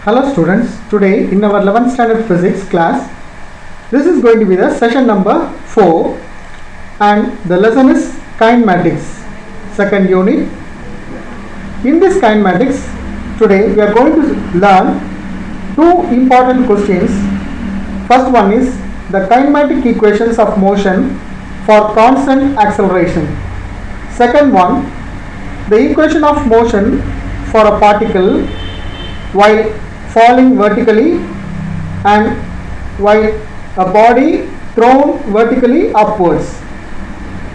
Hello students, today in our 11th standard physics class, this is going to be the session number 4 and the lesson is kinematics, second unit. In this kinematics, today we are going to learn two important questions. First one is the kinematic equations of motion for constant acceleration. Second one, the equation of motion for a particle while falling vertically and while a body thrown vertically upwards.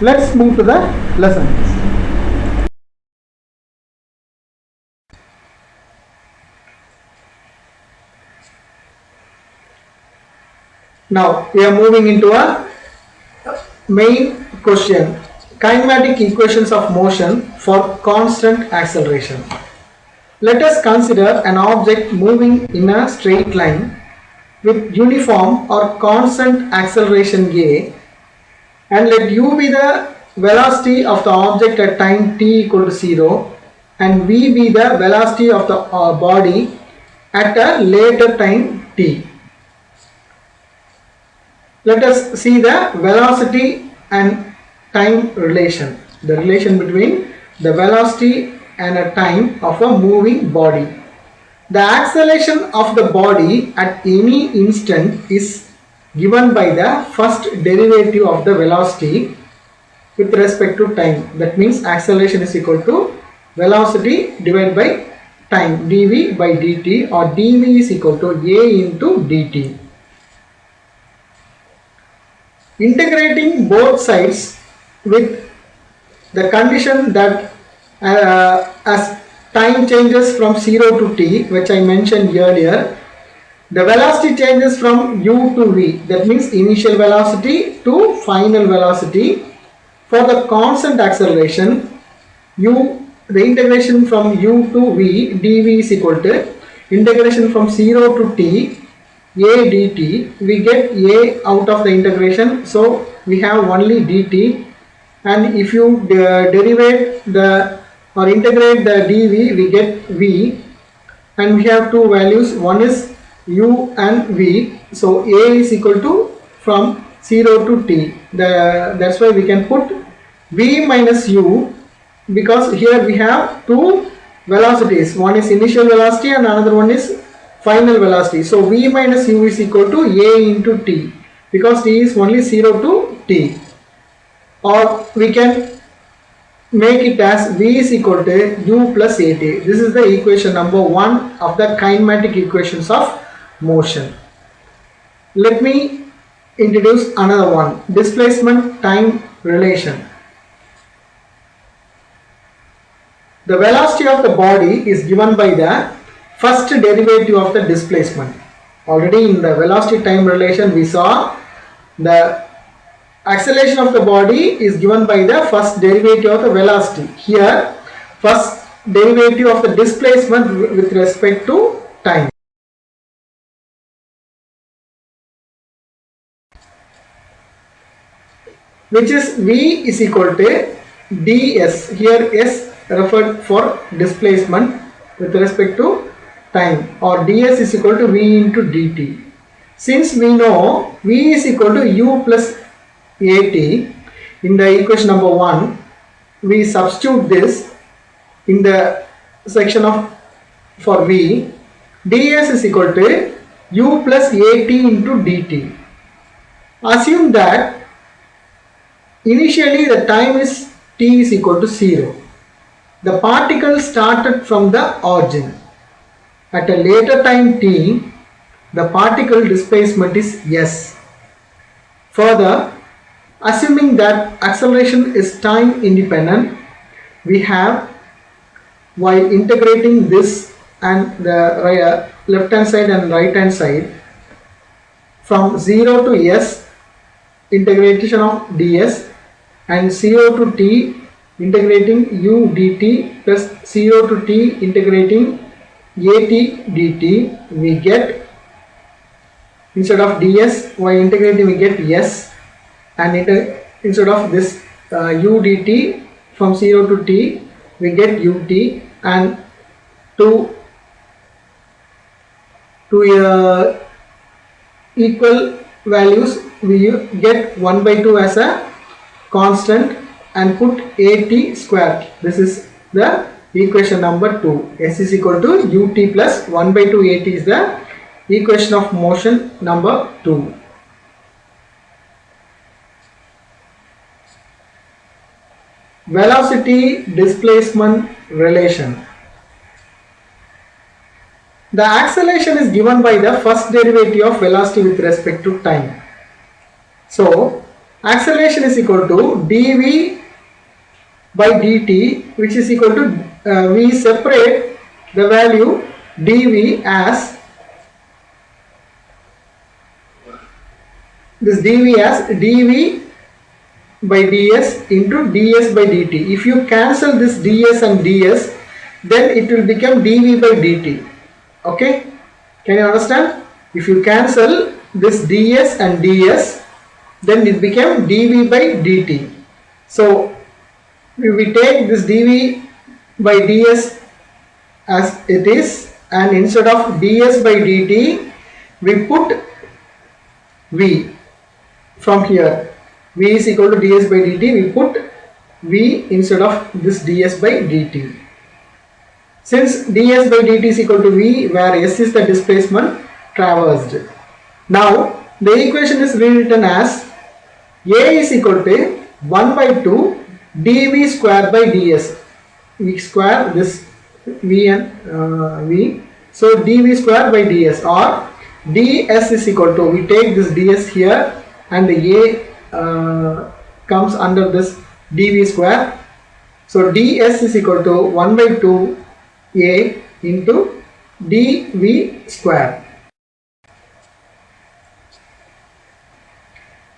Let's move to the lesson. Now we are moving into a main question: kinematic equations of motion for constant acceleration. Let us consider an object moving in a straight line with uniform or constant acceleration A, and let u be the velocity of the object at time t equal to 0 and v be the velocity of the body at a later time t. Let us see the velocity and time relation, the relation between the velocity and a time of a moving body. The acceleration of the body at any instant is given by the first derivative of the velocity with respect to time. That means acceleration is equal to velocity divided by time, dv by dt, or dv is equal to a into dt. Integrating both sides with the condition that as time changes from 0 to t, which I mentioned earlier, the velocity changes from u to v, that means initial velocity to final velocity. For the constant acceleration, the integration from u to v dv is equal to integration from 0 to t a dt. We get a out of the integration, so we have only dt, and if you derivate the or integrate the dv, we get v, and we have two values, one is u and v, so a is equal to from 0 to t. That's why we can put v minus u, because here we have two velocities, one is initial velocity and another one is final velocity. So v minus u is equal to a into t, because t is only 0 to t. Or we can make it as v is equal to u plus at. This is the equation number 1 of the kinematic equations of motion. Let me introduce another one, displacement time relation. The velocity of the body is given by the first derivative of the displacement. Already in the velocity time relation we saw the acceleration of the body is given by the first derivative of the velocity. Here first derivative of the displacement with respect to time. Which is v is equal to ds. Here s referred for displacement with respect to time, or ds is equal to v into dt. Since we know v is equal to u plus at, in the equation number 1 we substitute this in the section of for v, ds is equal to u plus at into dt. Assume that initially the time is t is equal to 0. The particle started from the origin. At a later time t, the particle displacement is s. Further, assuming that acceleration is time independent, we have, while integrating this and the left hand side and right hand side, from 0 to s integration of ds and 0 to t integrating u dt plus 0 to t integrating at dt, we get, instead of ds while integrating we get s, and instead of this u dt from 0 to t we get ut, and to to equal values, we get 1 by 2 as a constant and put at square. This is the equation number 2. S is equal to ut plus 1 by 2 at is the equation of motion number 2. Velocity displacement relation. The acceleration is given by the first derivative of velocity with respect to time. So, acceleration is equal to dv by dt, which is equal to, we separate the value dv as, this dv as dv by ds into ds by dt. If you cancel this ds and ds, then it will become dv by dt. Okay, can you understand? If you cancel this ds and ds, then it became dv by dt. So we take this dv by ds as it is, and instead of ds by dt, we put v from here. V is equal to ds by dt, we put v instead of this ds by dt. Since ds by dt is equal to v, where s is the displacement traversed. Now the equation is rewritten as a is equal to 1 by 2 dv square by ds. We square this v and v, so dv square by ds, or ds is equal to, we take this ds here and the a comes under this dv square. So ds is equal to 1 by 2 a into dv square.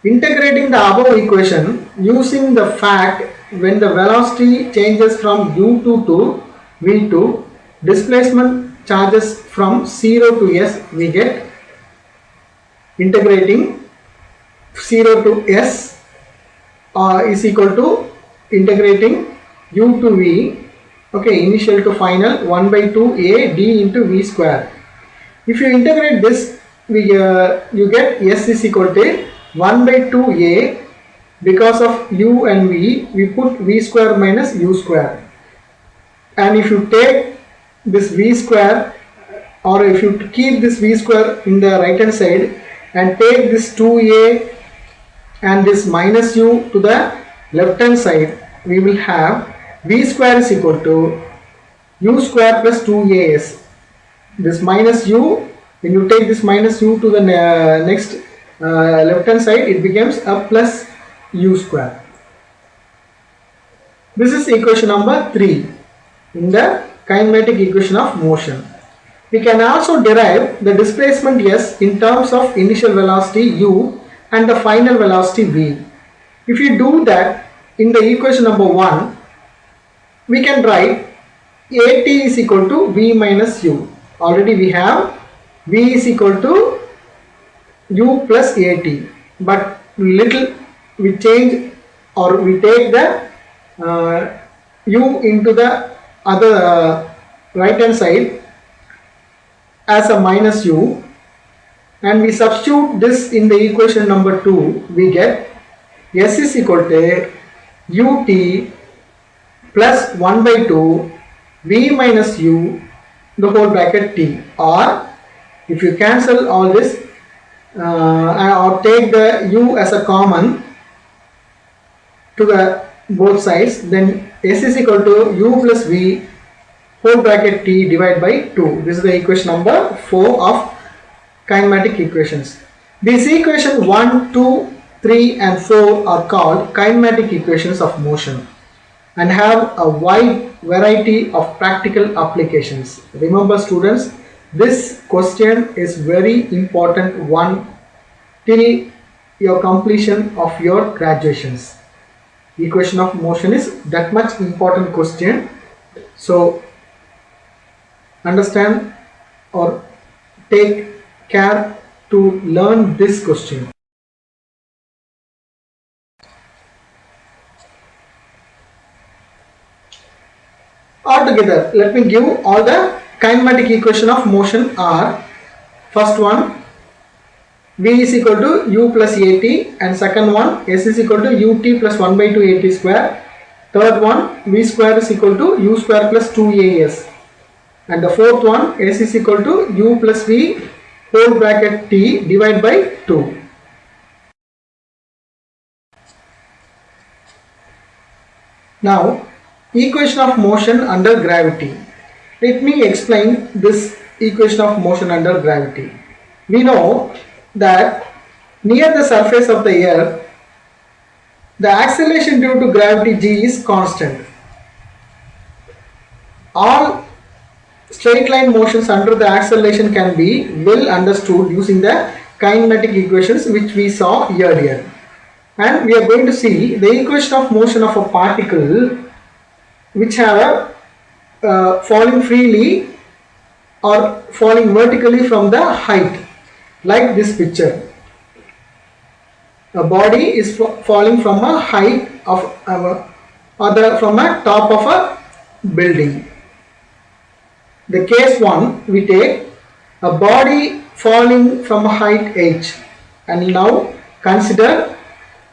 Integrating the above equation using the fact when the velocity changes from u2 to v2, displacement changes from 0 to s, we get integrating 0 to s is equal to integrating u to v, okay, initial to final, 1 by 2 a d into v square. If you integrate this, you get s is equal to 1 by 2 a, because of u and v, we put v square minus u square, and if you take this v square, or if you keep this v square in the right hand side and take this 2a and this minus u to the left hand side, we will have v square is equal to u square plus 2as. This minus u, when you take this minus u to the next left hand side, it becomes a plus u square. This is equation number 3 in the kinematic equation of motion. We can also derive the displacement s in terms of initial velocity u and the final velocity v. If you do that in the equation number 1, we can write at is equal to v minus u. Already we have v is equal to u plus at, but little we change, or we take the u into the other right hand side as a minus u, and we substitute this in the equation number 2, we get s is equal to ut plus 1 by 2 v minus u the whole bracket t, or if you cancel all this or take the u as a common to the both sides, then s is equal to u plus v whole bracket t divided by 2. This is the equation number 4 of kinematic equations. These equations 1, 2, 3 and 4 are called kinematic equations of motion and have a wide variety of practical applications. Remember students, this question is very important one till your completion of your graduations. Equation of motion is that much important question. So understand or take care to learn this question. Altogether, let me give all the kinematic equation of motion are First one, V is equal to U plus AT, and second one, S is equal to UT plus 1 by 2 AT square. Third one, V square is equal to U square plus 2AS. And the fourth one, S is equal to U plus V whole bracket T divided by 2. Now, equation of motion under gravity. Let me explain this equation of motion under gravity. We know that near the surface of the earth, the acceleration due to gravity G is constant. All straight line motions under the acceleration can be well understood using the kinematic equations which we saw earlier. And we are going to see the equation of motion of a particle which have a falling freely or falling vertically from the height, like this picture. A body is falling from a height of from a top of a building. The case 1, we take a body falling from a height h, and now consider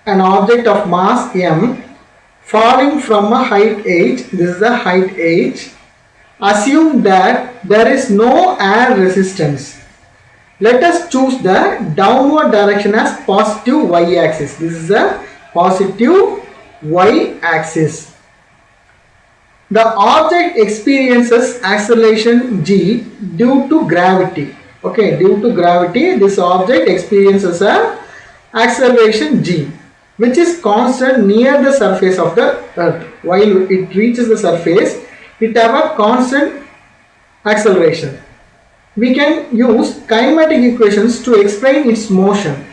an object of mass m falling from a height h. This is the height h. Assume that there is no air resistance. Let us choose the downward direction as positive y-axis. This is the positive y-axis. The object experiences acceleration g due to gravity. Okay, due to gravity, this object experiences a acceleration g, which is constant near the surface of the earth. While it reaches the surface, it have a constant acceleration. We can use kinematic equations to explain its motion.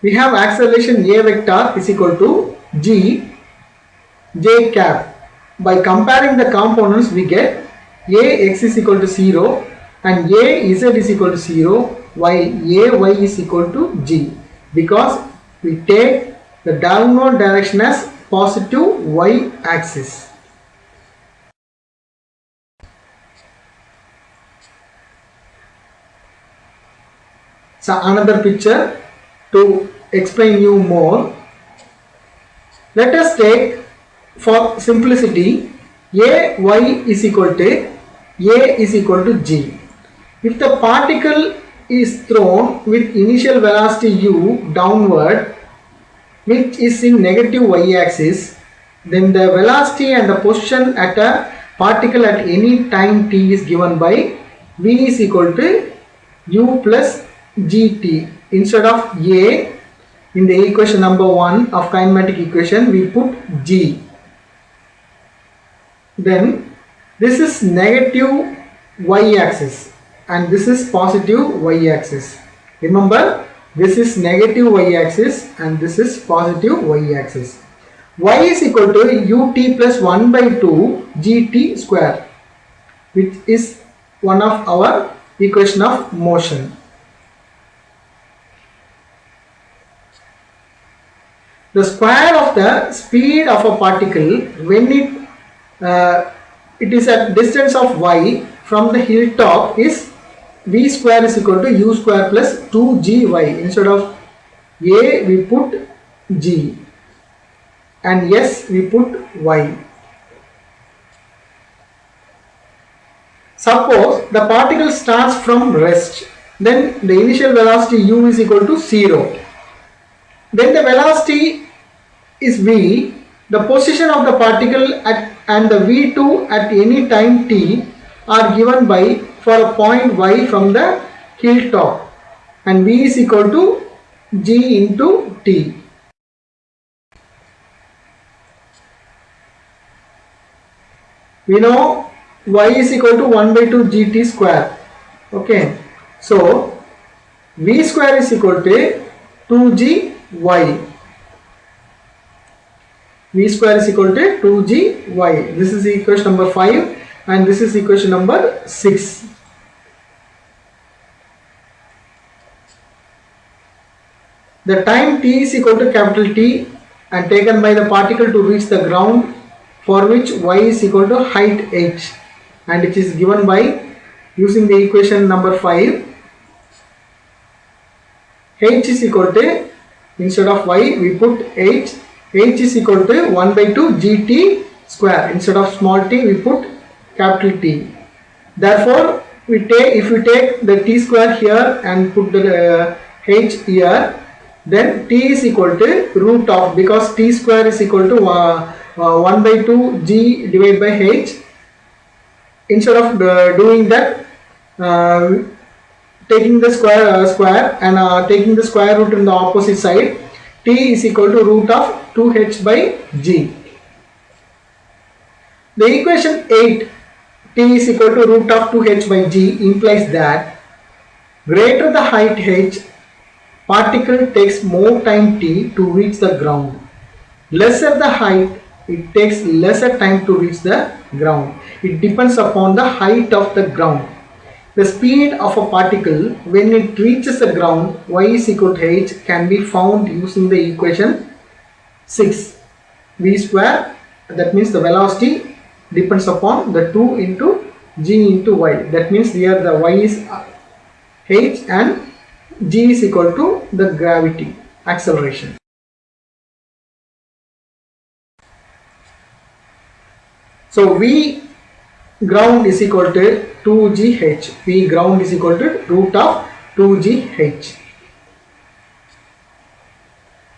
We have acceleration a vector is equal to g j cap. By comparing the components, we get ax is equal to 0 and az is equal to 0, while ay is equal to g, because we take the downward direction as positive y-axis. So another picture to explain you more. Let us take, for simplicity, ay is equal to a is equal to g. If the particle is thrown with initial velocity u downward, which is in negative y-axis, then the velocity and the position at a particle at any time t is given by v is equal to u plus gt. Instead of a in the equation number 1 of kinematic equation, we put g. Then this is negative y-axis and this is positive y-axis. Remember, this is negative y-axis and this is positive y-axis. Y is equal to ut plus 1 by 2 gt square, which is one of our equation of motion. The square of the speed of a particle when it is at distance of y from the hilltop is v square is equal to u square plus 2gy. Instead of a we put g and s we put y. Suppose the particle starts from rest, then the initial velocity u is equal to 0. Then the velocity is v, the position of the particle and the v2 at any time t are given by for a point y from the hilltop, and v is equal to g into t. We know y is equal to 1 by 2 gt square. Okay, so v square is equal to 2gy. V square is equal to 2gy. This is equation number 5 and this is equation number 6. The time t is equal to capital T and taken by the particle to reach the ground, for which y is equal to height h, and it is given by using the equation number 5. h is equal to, instead of y we put h is equal to 1 by 2 gt square. Instead of small t we put capital T. Therefore if we take the t square here and put the h here, then t is equal to root of, because t square is equal to 1 by 2 g divided by h. Instead of doing that, taking the square and taking the square root in the opposite side, t is equal to root of 2h by g. The equation 8, t is equal to root of 2h by g, implies that greater the height h, particle takes more time t to reach the ground. Lesser the height, it takes lesser time to reach the ground. It depends upon the height of the ground. The speed of a particle when it reaches the ground, y is equal to h, can be found using the equation 6. V square, that means the velocity depends upon the 2 into g into y. That means here the y is h and g is equal to the gravity, acceleration. So V ground is equal to 2gh. V ground is equal to root of 2gh.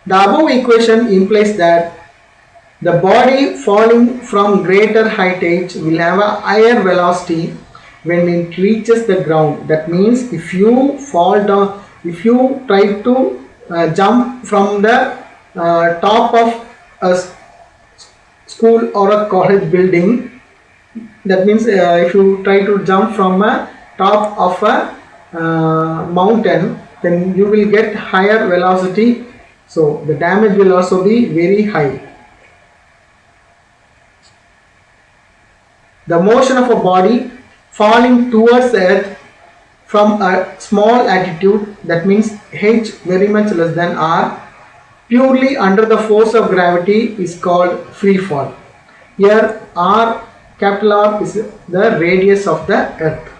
The above equation implies that the body falling from greater height h will have a higher velocity when it reaches the ground. That means if you fall down, if you try to jump from the top of a school or a college building, that means if you try to jump from a top of a mountain, then you will get higher velocity, so the damage will also be very high. The motion of a body falling towards the earth from a small altitude, that means h very much less than r, purely under the force of gravity, is called free fall. Here r, capital R, is the radius of the earth.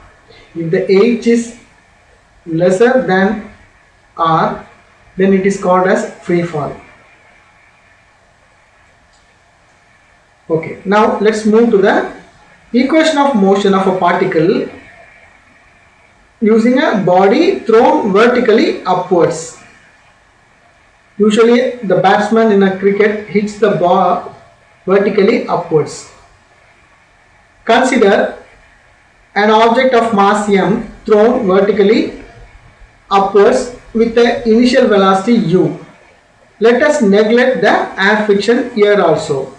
If the h is lesser than r, then it is called as free fall. Okay, now let's move to the equation of motion of a particle using a body thrown vertically upwards. Usually the batsman in a cricket hits the ball vertically upwards. Consider an object of mass m thrown vertically upwards with the initial velocity u. Let us neglect the air friction here also.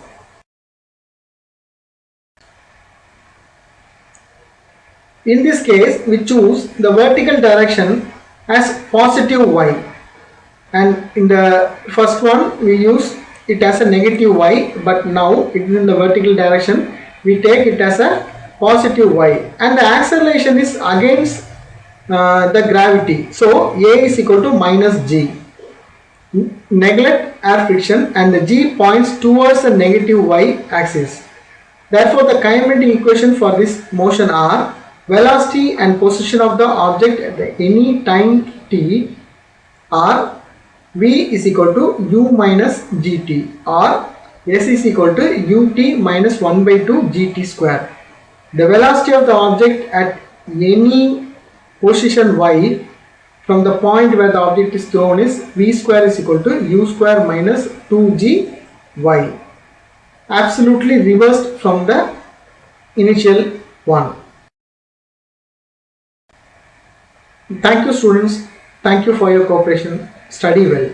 In this case, we choose the vertical direction as positive y, and in the first one we use it as a negative y, but now it is in the vertical direction, we take it as a positive y, and the acceleration is against the gravity, so a is equal to minus g. Neglect air friction and the g points towards the negative y axis. Therefore, the kinematic equation for this motion are velocity and position of the object at any time t are v is equal to u minus gt, or s is equal to ut minus 1 by 2 gt square. The velocity of the object at any position y from the point where the object is thrown is v square is equal to u square minus 2g y, absolutely reversed from the initial one. Thank you students, thank you for your cooperation, study well.